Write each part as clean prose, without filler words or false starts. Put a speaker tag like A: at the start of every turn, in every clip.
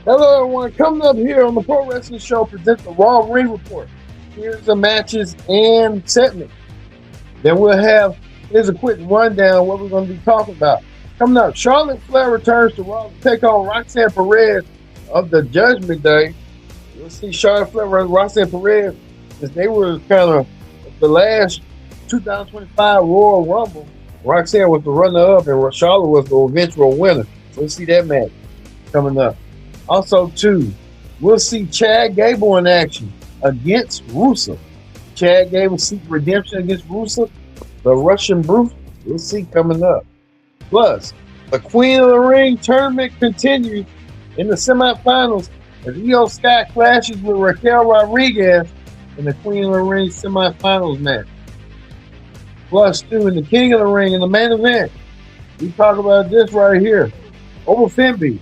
A: Hello, everyone. Coming up here on the Pro Wrestling Show presents the Raw Ring Report. Here's the matches and segments. Then here's a quick rundown of what we're going to be talking about. Coming up, Charlotte Flair returns to Raw to take on Roxanne Perez of the Judgment Day. We'll see Charlotte Flair versus Roxanne Perez, as they were kind of the last 2025 Royal Rumble. Roxanne was the runner-up and Charlotte was the eventual winner. We'll see that match coming up. Also, too, we'll see Chad Gable in action against Rusev. Chad Gable seek redemption against Rusev, the Russian Brute. We'll see coming up. Plus, the Queen of the Ring tournament continues in the semifinals as Io Sky clashes with Raquel Rodriguez in the Queen of the Ring semifinals match. Plus, too, in the King of the Ring in the main event, we talk about this right here. Oba Femi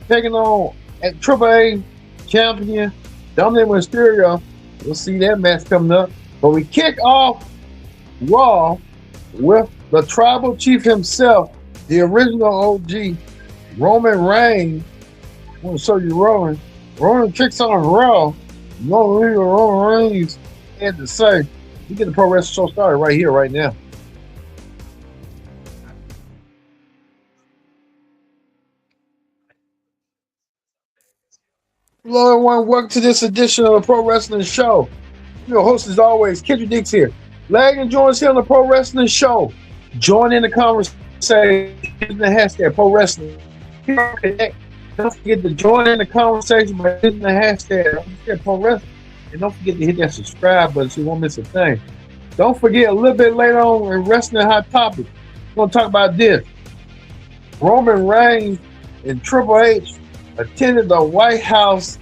A: taking on at Triple A champion Dominik Mysterio. We'll see that match coming up. But we kick off Raw with the tribal chief himself, the original OG, Roman Reigns. I want to show you Roman. Roman kicks on Raw. You don't read what Roman Reigns had to say. We get the Pro Wrestling Show started right here, right now. Hello, everyone. Welcome to this edition of the Pro Wrestling Show. Your host, as always, Kendrick Dix here. Lag and join us here on the Pro Wrestling Show. Join in the conversation. The hashtag Pro Wrestling. Don't forget to join in the conversation by hitting the hashtag Pro Wrestling. And don't forget to hit that subscribe button so you won't miss a thing. Don't forget, a little bit later on in Wrestling Hot Topic, we're going to talk about this. Roman Reigns and Triple H attended the White House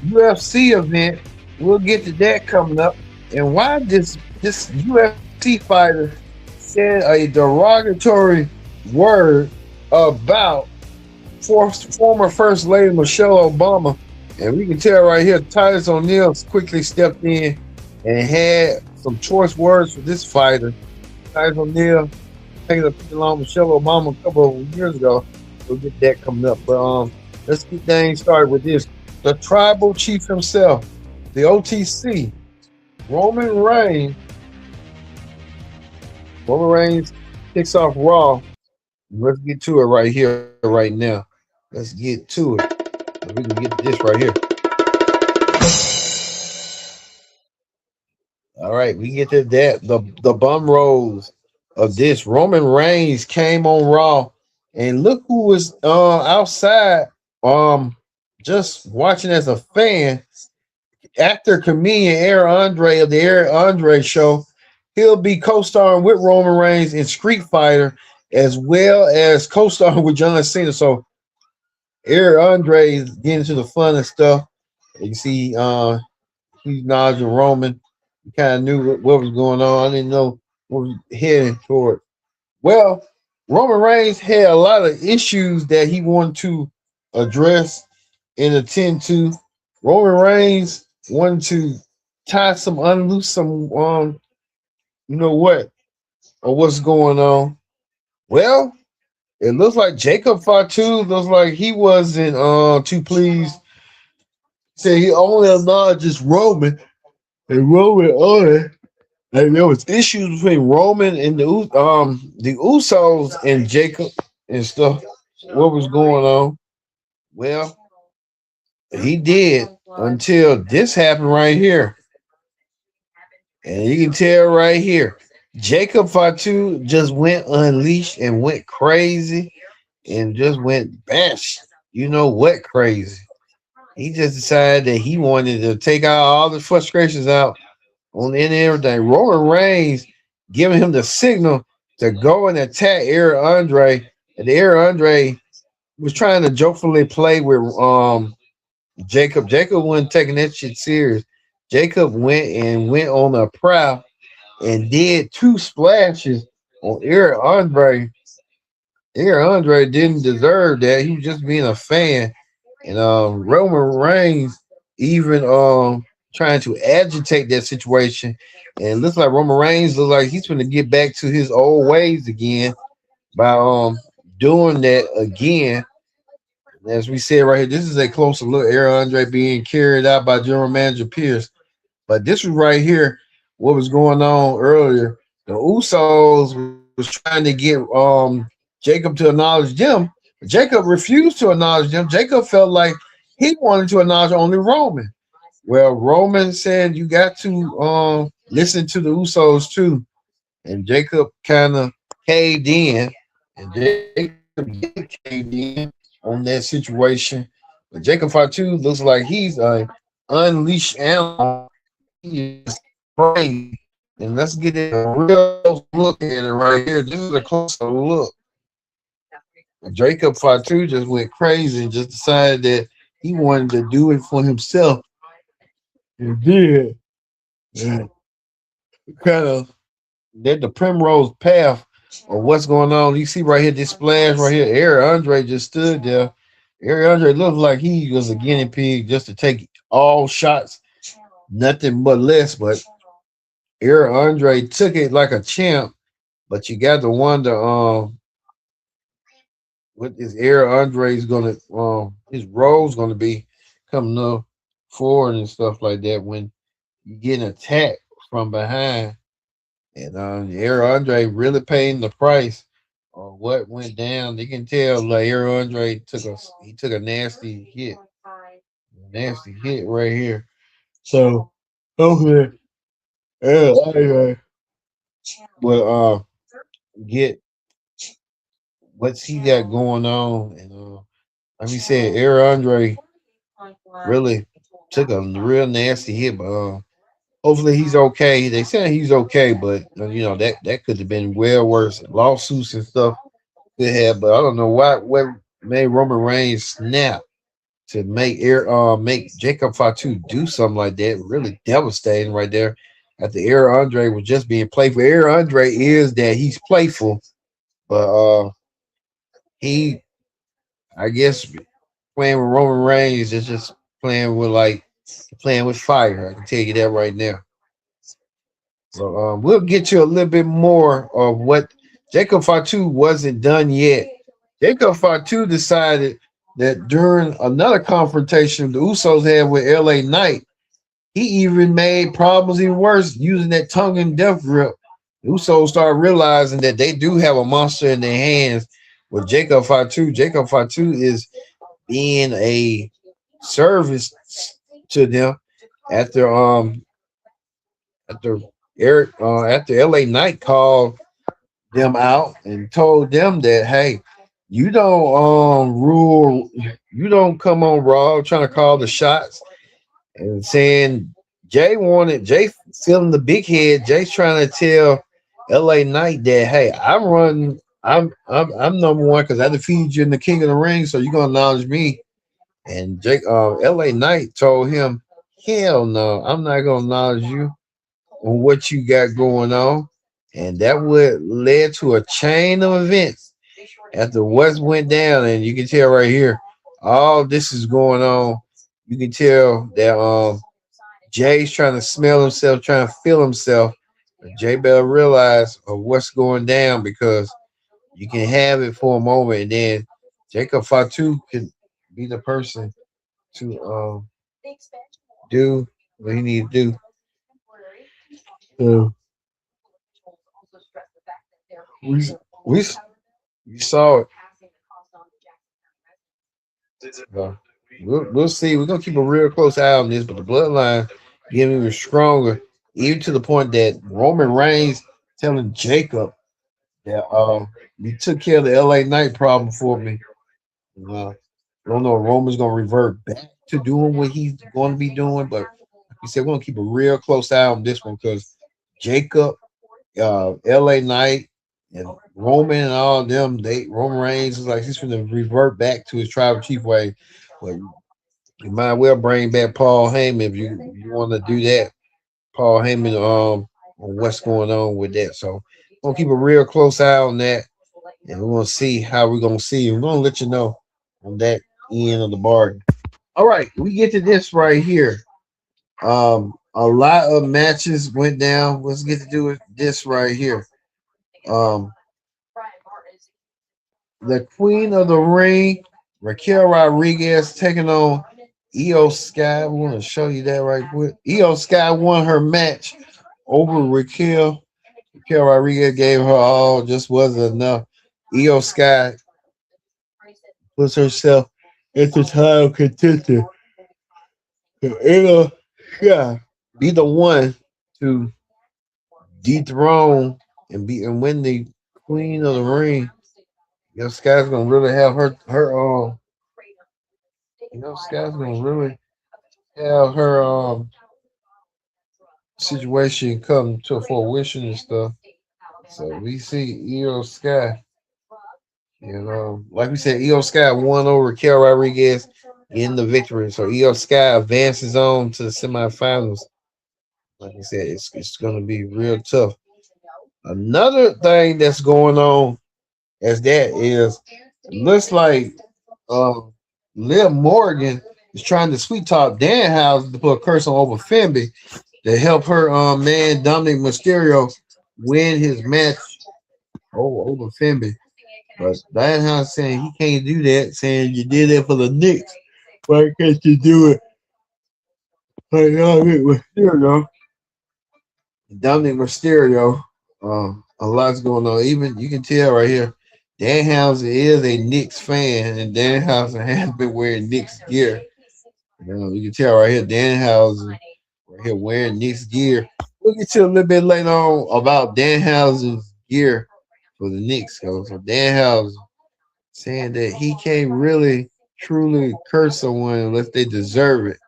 A: UFC event. We'll get to that coming up. And why this UFC fighter said a derogatory word about former First Lady Michelle Obama. And we can tell right here, Titus O'Neil quickly stepped in and had some choice words for this fighter. Titus O'Neil taking a picture along Michelle Obama a couple of years ago. We'll get that coming up. But let's get things started with this. The tribal chief himself, the OTC, Roman Reigns. Roman Reigns kicks off Raw. Let's get to it right here, right now. Let's get to it. We can get to this right here. All right, we get to that. The bum rolls of this. Roman Reigns came on Raw, and look who was outside just watching as a fan. Actor, comedian Aaron Andre of the Aaron Andre Show. He'll be co-starring with Roman Reigns in Street Fighter, as well as co-starring with John Cena. So Aaron Andre is getting into the fun and stuff. You see, he's acknowledging Roman. You kind of knew what was going on. I didn't know what was heading toward. Well, Roman Reigns had a lot of issues that he wanted to address and attend to. Roman Reigns wanted to unloose some, you know what, or what's going on. Well, it looks like Jacob Fatu looks like he wasn't too pleased. Said he only acknowledges Roman and Roman only. And there was issues between Roman and the Usos and Jacob and stuff. What was going on? Well, he did until this happened right here. And you can tell right here, Jacob Fatu just went unleashed and went crazy and just went bash. You know what crazy? He just decided that he wanted to take out all the frustrations out on the end of everything. Roman Reigns giving him the signal to go and attack Aaron Andre. And Aaron Andre was trying to jokingly play with Jacob. Jacob wasn't taking that shit serious. Jacob went on a prowl and did two splashes on Aaron Andre. Aaron Andre didn't deserve that. He was just being a fan. And Roman Reigns even trying to agitate that situation. And it looks like Roman Reigns looks like he's going to get back to his old ways again by doing that again. As we said right here, this is a closer look. Aaron Andre being carried out by General Manager Pierce. But this was right here what was going on earlier. The Usos was trying to get Jacob to acknowledge them. Jacob refused to acknowledge them. Jacob felt like he wanted to acknowledge only Roman. Well, Roman said you got to listen to the Usos too. And Jacob kind of caved in. And Jacob did cave in on that situation. But Jacob Fatu looks like he's a unleashed animal. He is crazy. And let's get a real close look at it right here. This is a closer look. Jacob Fatu just went crazy and just decided that he wanted to do it for himself. And did. And kind of that the primrose path of what's going on. You see right here, this splash right here. Eric Andre just stood there. Eric Andre looked like he was a guinea pig just to take all shots, nothing but less. But Eric Andre took it like a champ. But you got to wonder, what is Eric Andre's gonna, his role's gonna be coming up forward and stuff like that when you getting attacked from behind. And Aaron Andre really paying the price of what went down. You can tell like Aaron Andre took a nasty hit right here. So hopefully Aaron Andre will get what's he got going on. And like we said, Aaron Andre really took a real nasty hit, but hopefully he's okay. They said he's okay, but that could have been well worse. Lawsuits and stuff could have, but I don't know what made Roman Reigns snap to make Jacob Fatu do something like that. Really devastating right there. After Aaron Andre was just being playful. Aaron Andre is that he's playful, but he I guess playing with Roman Reigns is just playing with fire. I can tell you that right now. So we'll get you a little bit more of what Jacob Fatu wasn't done yet. Jacob Fatu decided that during another confrontation the Usos had with LA Knight, he even made problems even worse using that tongue and death grip. The Usos started realizing that they do have a monster in their hands with Jacob Fatu. Jacob Fatu is being a service to them after after after LA Knight called them out and told them that hey, you don't you don't come on Raw trying to call the shots and saying Jay feeling the big head. Jay's trying to tell LA Knight that hey, I'm number one because I defeated you in the King of the Ring, so you're gonna acknowledge me. And LA Knight told him, hell no, I'm not gonna acknowledge you on what you got going on. And that would led to a chain of events after what went down. And you can tell right here, all this is going on. You can tell that Jay's trying to smell himself, trying to feel himself. But Jay better realize of what's going down because you can have it for a moment and then Jacob Fatu can be the person to do what he need to do. So we we you saw it. Uh, we'll see. We're gonna keep a real close eye on this, but the bloodline getting even stronger, even to the point that Roman Reigns telling Jacob that you took care of the LA Knight problem for me. I don't know if Roman's gonna revert back to doing what he's going to be doing, but like you said, we're gonna keep a real close eye on this one because Jacob, LA Knight, and Roman and all of them, Roman Reigns is like he's gonna revert back to his tribal chief way. But you might well bring back Paul Heyman if you want to do that. Paul Heyman on what's going on with that. So we'll keep a real close eye on that, and we're gonna see how we're gonna see. We're gonna let you know on that end of the bargain. All right, we get to this right here. A lot of matches went down. Let's get to do with this right here. Um, the Queen of the Ring. Raquel Rodriguez taking on Io Sky. We want to show you that right quick. Io Sky won her match over Raquel. Raquel Rodriguez gave her all, just wasn't enough. Io Sky puts herself into title contention. Io Sky be the one to dethrone and win the Queen of the Ring. Io Sky's gonna really have Sky's gonna really have her situation come to fruition and stuff. So we see Io Sky, like we said, Io Sky won over Raquel Rodriguez in the victory. So Io Sky advances on to the semifinals. Like I said, it's gonna be real tough. Another thing that's going on as that is looks like um Liv Morgan is trying to sweet talk Danhausen to put a curse on Oba Femi to help her man Dominik Mysterio win his match over Femi. But Danhausen saying he can't do that, saying you did it for the Knicks. Why can't you do it? Like Dominik Mysterio. Dominik Mysterio. A lot's going on. Even you can tell right here, Danhausen is a Knicks fan, and Danhausen has been wearing Knicks gear. You can tell right here, Danhausen right here wearing Knicks gear. We'll get to a little bit later on about Danhausen's gear for the Knicks. So Danhausen saying that he can't really truly curse someone unless they deserve it.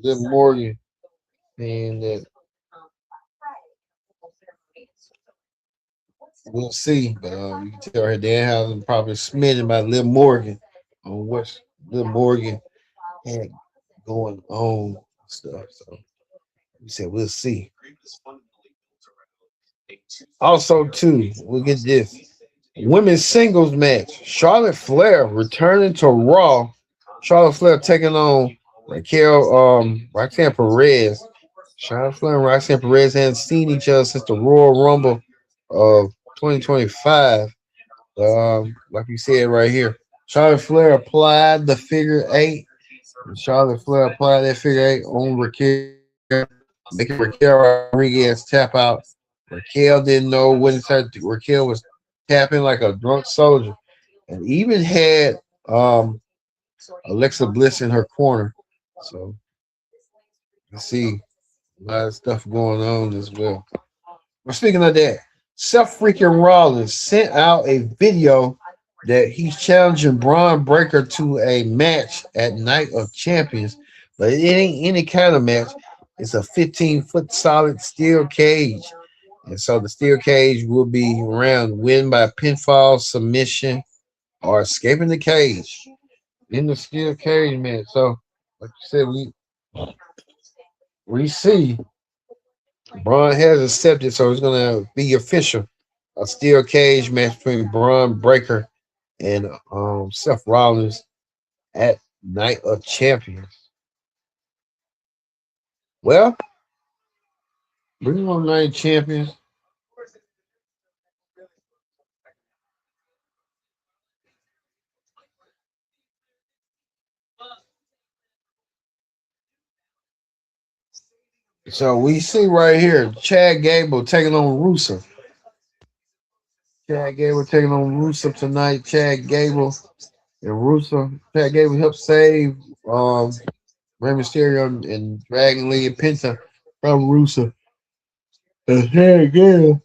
A: Liv Morgan saying that we'll see, but you can tell her Danhausen probably smitten by Liv Morgan on what Liv Morgan had going on stuff. So we said we'll see. Also, too, we'll get this women's singles match. Charlotte Flair returning to Raw. Charlotte Flair taking on Roxanne Perez. Charlotte Flair and Roxanne Perez hadn't seen each other since the Royal Rumble of 2025. Like you said right here, Charlotte Flair applied the figure eight. Charlotte Flair applied that figure eight on Raquel, making Raquel Rodriguez tap out. Raquel didn't know when to start. Raquel was tapping like a drunk soldier, and even had Alexa Bliss in her corner. So you see a lot of stuff going on as well. But speaking of that, Seth freaking Rollins sent out a video that he's challenging Braun Breaker to a match at Night of Champions, but it ain't any kind of match. It's a 15-foot solid steel cage. And so the steel cage will be around win by pinfall, submission, or escaping the cage in the steel cage, man. So, like you said, we see Braun has accepted, so it's gonna be official. A steel cage match between Braun Breaker and Seth Rollins at Night of Champions. Well, bring on Night of Champions. So we see right here Chad Gable taking on Rusev. Chad Gable taking on Rusev tonight. Chad Gable and Rusev. Chad Gable helped save Rey Mysterio and Dragon Lee and Penta from Rusev. And Chad Gable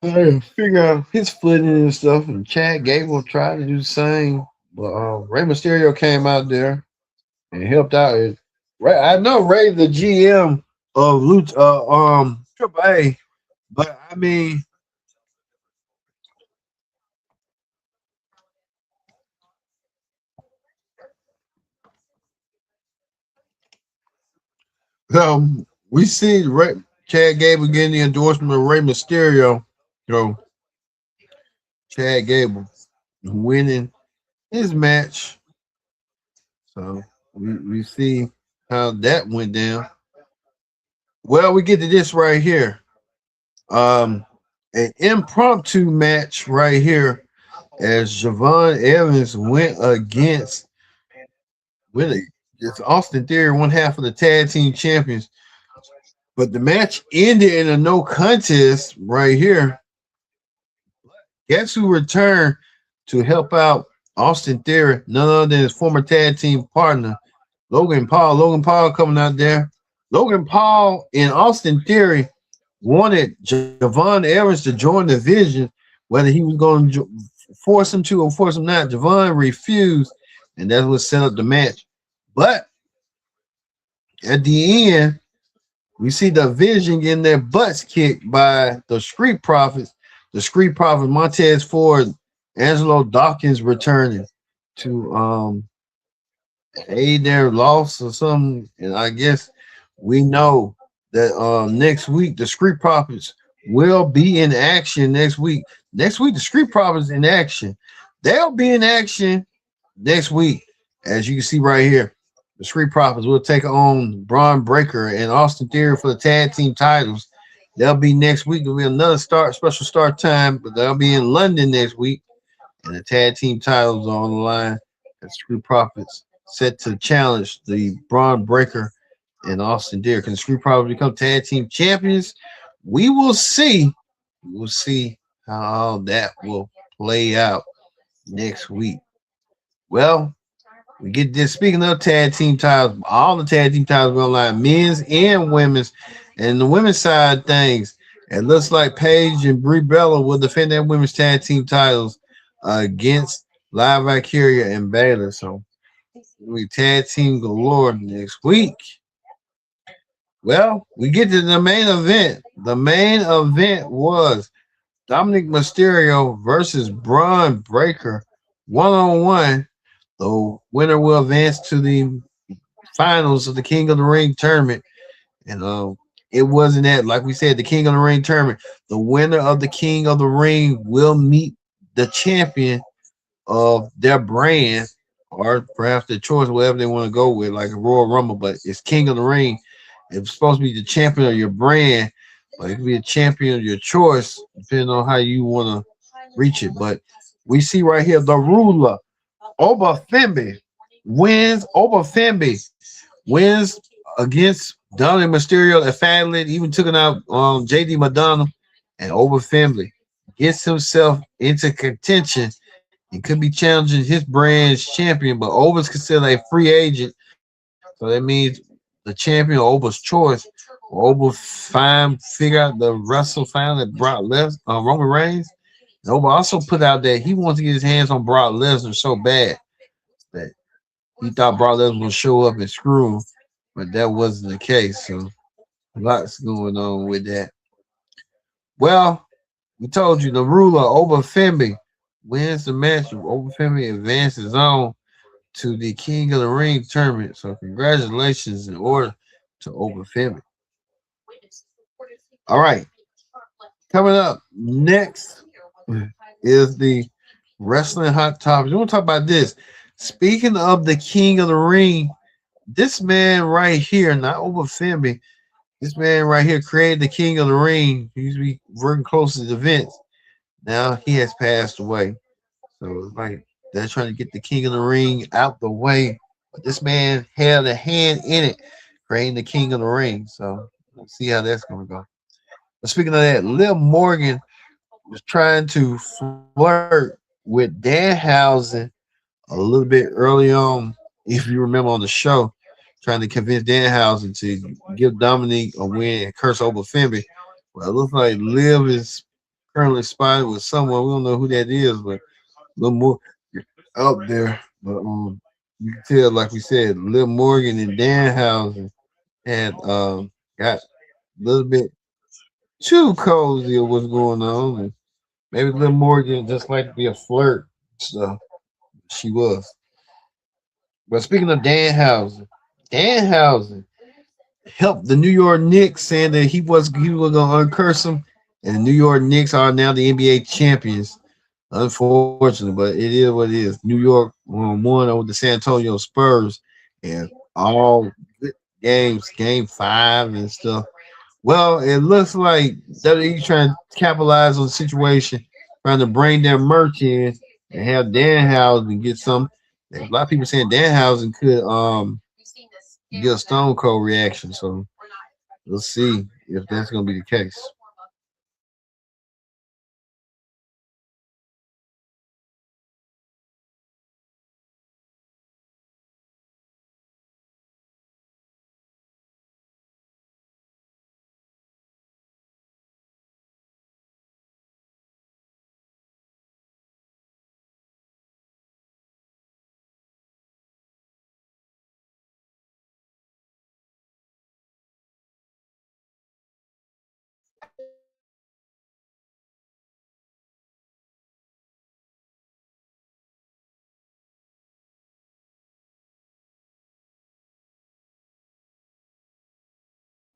A: trying to figure out his footing and stuff. And Chad Gable tried to do the same. But Rey Mysterio came out there and helped out. Ray, I know Ray, the GM of Triple A, but I mean, we see Chad Gable getting the endorsement of Rey Mysterio. So Chad Gable winning his match. So we see how that went down. Well, we get to this right here. An impromptu match right here as Javon Evans went against Austin Theory, one half of the tag team champions. But the match ended in a no contest right here. Guess who returned to help out Austin Theory? None other than his former tag team partner, Logan Paul. Logan Paul coming out there. Logan Paul and Austin Theory wanted Javon Evans to join the division, whether he was going to force him to or force him not. Javon refused, and that's what set up the match. But at the end, we see the Vision getting their butts kicked by the Street Profits. The Street Profits, Montez Ford, Angelo Dawkins returning to aid their loss or something. And I guess we know that next week the Street Profits will be in action next week. Next week, the Street Profits in action. They'll be in action next week, as you can see right here. The Street Profits will take on Braun Breaker and Austin Theory for the tag team titles. They'll be next week. There'll be another special start time, but they'll be in London next week. And the tag team titles are on the line. The Street Profits set to challenge the Braun Breaker and Austin Theory. Can the Street Profits become tag team champions? We will see. We will see how that will play out next week. Well, we get this. Speaking of tag team titles, all the tag team titles are online, men's and women's. And the women's side of things, it looks like Paige and Brie Bella will defend their women's tag team titles against Live Vicaria and Baylor. So we tag team galore next week. Well, we get to the main event. The main event was Dominik Mysterio versus Braun Breaker, 1-on-1. The winner will advance to the finals of the King of the Ring tournament. And it wasn't that, like we said, the King of the Ring tournament. The winner of the King of the Ring will meet the champion of their brand, or perhaps their choice, whatever they want to go with, like a Royal Rumble. But it's King of the Ring. It's supposed to be the champion of your brand, but it could be a champion of your choice, depending on how you want to reach it. But we see right here the ruler, Oba Femi, wins. Oba Femi wins against Dominik Mysterio at Fadlet, even took out JD Madonna, and Oba Femi gets himself into contention. He could be challenging his brand's champion, but Oba's considered a free agent. So that means the champion, Oba's choice, Oba figure out the wrestle final that Brock Lesnar, Roman Reigns. And Oba also put out that he wants to get his hands on Brock Lesnar so bad that he thought Brock Lesnar would show up and screw him, but that wasn't the case. So lots going on with that. Well, we told you the ruler, Oba Femi, wins the match. Oba Femi advances on to the King of the Ring tournament. So congratulations in order to Oba Femi. All right. Coming up next is the wrestling hot topics. We want to talk about this. Speaking of the King of the Ring, this man right here, not Oba Femi, this man right here created the King of the Ring. He used to be working close to the Vince. Now he has passed away. So it's like they're trying to get the King of the Ring out the way. But this man had a hand in it, creating the King of the Ring. So we'll see how that's going to go. But speaking of that, Liv Morgan was trying to flirt with Danhausen a little bit early on, if you remember on the show, trying to convince Danhausen to give Dominique a win and curse Oba Femi. Well, it looks like Liv is currently spotted with someone. We don't know who that is, but a little more out there. But you can tell, like we said, Liv Morgan and Danhausen had got a little bit too cozy of what's going on. And maybe Liv Morgan just like to be a flirt. So she was. But speaking of Danhausen helped the New York Knicks, saying that he was going to uncurse him, and the New York Knicks are now the NBA champions. Unfortunately, but it is what it is. New York won over the San Antonio Spurs, and all good games, game 5 and stuff. Well, it looks like WWE trying to capitalize on the situation, trying to bring their merch in and have Danhausen get some. A lot of people saying Danhausen could get a Stone Cold reaction. So we'll see if that's gonna be the case.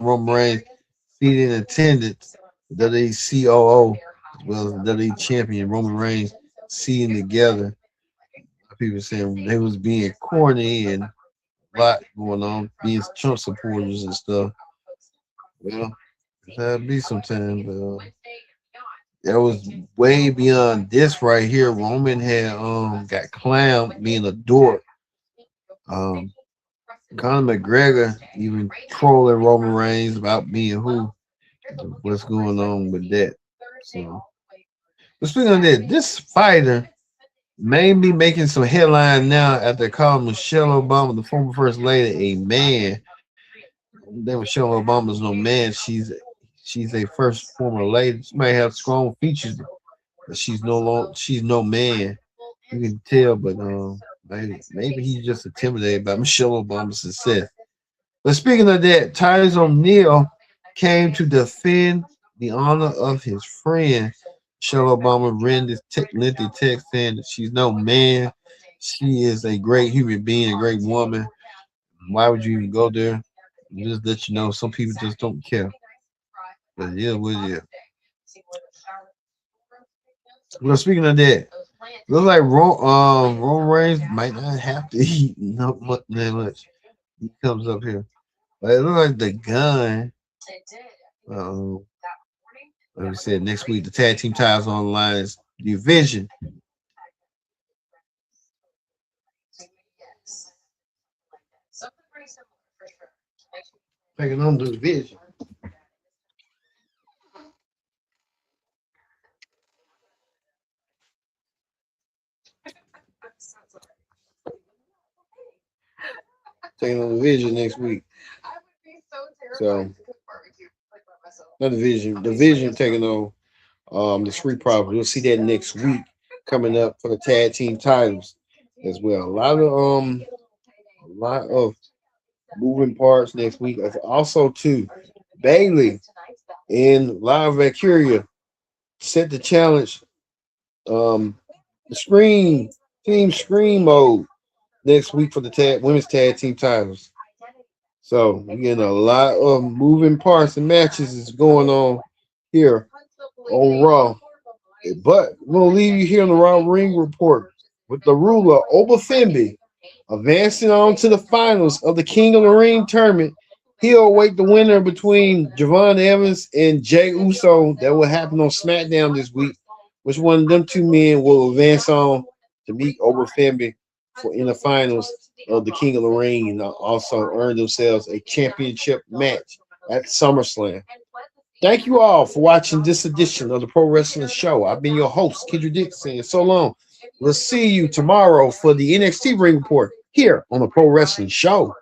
A: Roman Reigns seated in attendance, WWE COO as well as WWE champion Roman Reigns seating together. People saying they was being corny and a lot going on, being Trump supporters and stuff. Well, that'd be sometimes. That was way beyond this right here. Roman had got clowned being a dork. Um, Conor McGregor even trolling Roman Reigns about being who. What's going on with that? So, but speaking of that, this fighter may be making some headline now after calling Michelle Obama, the former first lady, a man. Then Michelle Obama's no man. She's a first former lady. She might have strong features, but she's no man. You can tell, but maybe he's just intimidated by Michelle Obama's success. But speaking of that, Titus O'Neil came to defend the honor of his friend. Michelle Obama ran this lengthy text saying that she's no man. She is a great human being, a great woman. Why would you even go there? Just let you know, some people just don't care. But yeah, well, yeah. Well, speaking of that, looks like Roman Reigns might not have to eat not much that much. He comes up here. But it looks like the gun. Um, like we said, next week the tag team titles on the line is division. Taking on the division. Taking on the division next week. So not division. Division taking on the Street Profits. We'll see that next week coming up for the tag team titles as well. A lot of moving parts next week. Also, too, Bailey in Live Valkyria set the challenge. The Scream Team Scream mode next week for the women's tag team titles. So we're getting a lot of moving parts and matches is going on here on Raw. But we'll leave you here on the Raw Ring Report with the ruler Oba Femi advancing on to the finals of the King of the Ring tournament. He'll await the winner between Javon Evans and Jay Uso that will happen on SmackDown this week. Which one of them two men will advance on to meet Oba Femi for in the finals of the King of the Ring and also earn themselves a championship match at SummerSlam. Thank you all for watching this edition of the Pro Wrestling Show. I've been your host, Kendrick Dixon. So long. We'll see you tomorrow for the NXT Ring Report here on the Pro Wrestling Show.